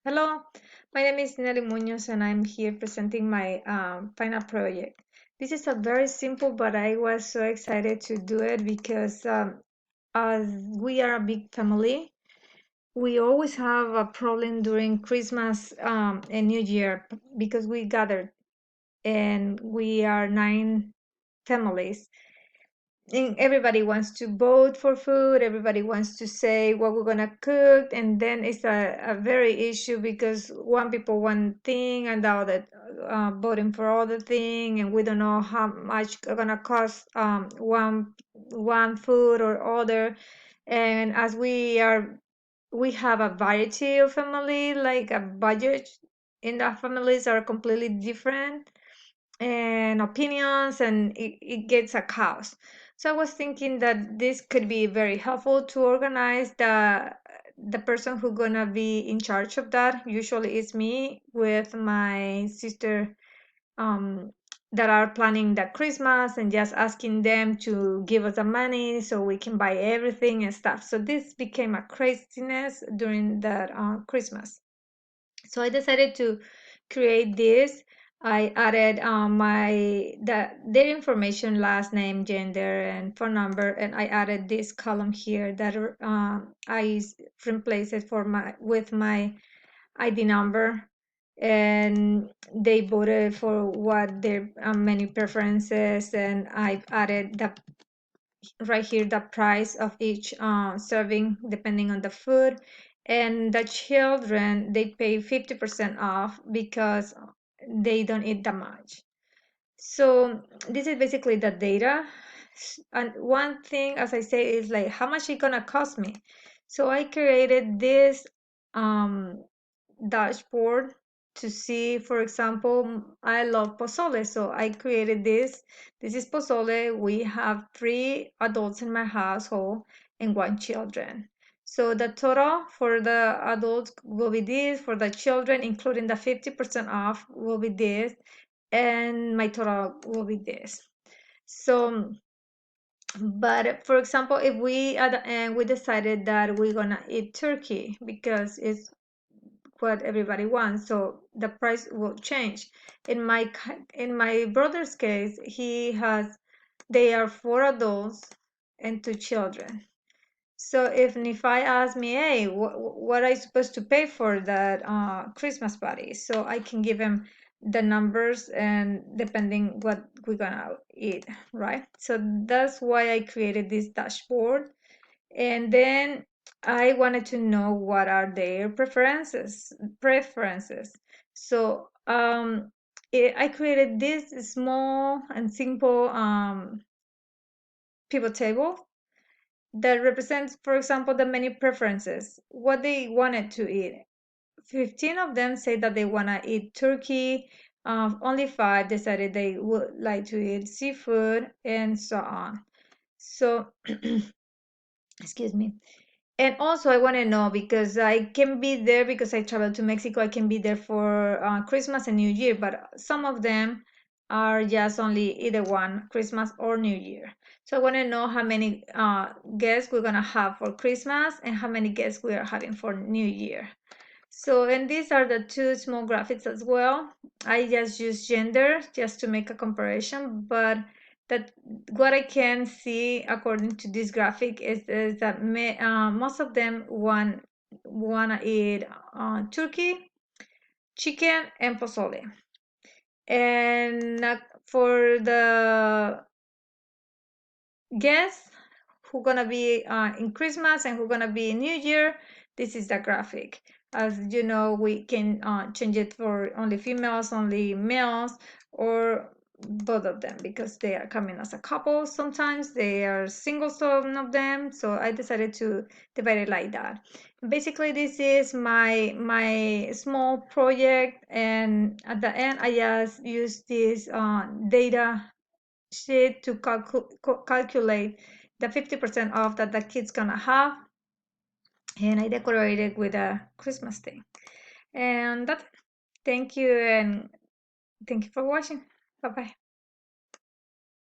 Hello, my name is Nelly Munoz and I'm here presenting my final project. This is a very simple, but I was so excited to do it because as we are a big family, we always have a problem during Christmas and New Year because we gathered and we are 9 families and everybody wants to vote for food, everybody wants to say what we're gonna cook, and then it's a very issue because one people one thing and the other voting for other thing, and we don't know how much gonna cost one food or other. And as we have a variety of family, like a budget in the families are completely different and opinions, and it gets a chaos. So I was thinking that this could be very helpful to organize the person who gonna be in charge of that. Usually it's me with my sister um, that are planning the Christmas and just asking them to give us the money so we can buy everything and stuff. So this became a craziness during that Christmas. So I decided to create this. I added their information, last name, gender, and phone number, and I added this column here that replaced it for my with my ID number, and they voted for what their menu preferences, and I added the right here the price of each serving depending on the food, and the children they pay 50% off because they don't eat that much. So this is basically the data. And one thing, as I say, is like how much it gonna cost me. So I created this um dashboard to see, for example, I love pozole, so I created this. This is pozole. We have 3 adults in my household and 1 children. So the total for the adults will be this, for the children, including the 50% off, will be this, and my total will be this. So, but for example, if we at the end we decided that we're gonna eat turkey because it's what everybody wants, so the price will change. In my brother's case, they are 4 adults and 2 children. So if I ask me, hey, what are I supposed to pay for that Christmas party? So I can give him the numbers and depending what we're gonna eat, right? So that's why I created this dashboard. And then I wanted to know what are their preferences. So I created this small and simple pivot table that represents, for example, the many preferences, what they wanted to eat. 15 of them say that they want to eat turkey. Only 5 decided they would like to eat seafood, and so on. So, excuse me. And also, I want to know because I can be there because I traveled to Mexico. I can be there for Christmas and New Year, but some of them are just only either one, Christmas or New Year. So I want to know how many guests we're gonna have for Christmas and how many guests we are having for New Year. So, and these are the 2 small graphics as well. I just use gender just to make a comparison, but that what I can see according to this graphic is that most of them wanna eat turkey, chicken, and pozole. And for the guests who gonna be in Christmas and who gonna be in New Year, this is the graphic. As you know, we can change it for only females, only males, or both of them because they are coming as a couple. Sometimes they are single, some of them. So I decided to divide it like that. Basically, this is my small project, and at the end, I just use this data sheet to calculate the 50% off that the kid's gonna have, and I decorated with a Christmas thing. And that's it. Thank you, and thank you for watching. Bye bye.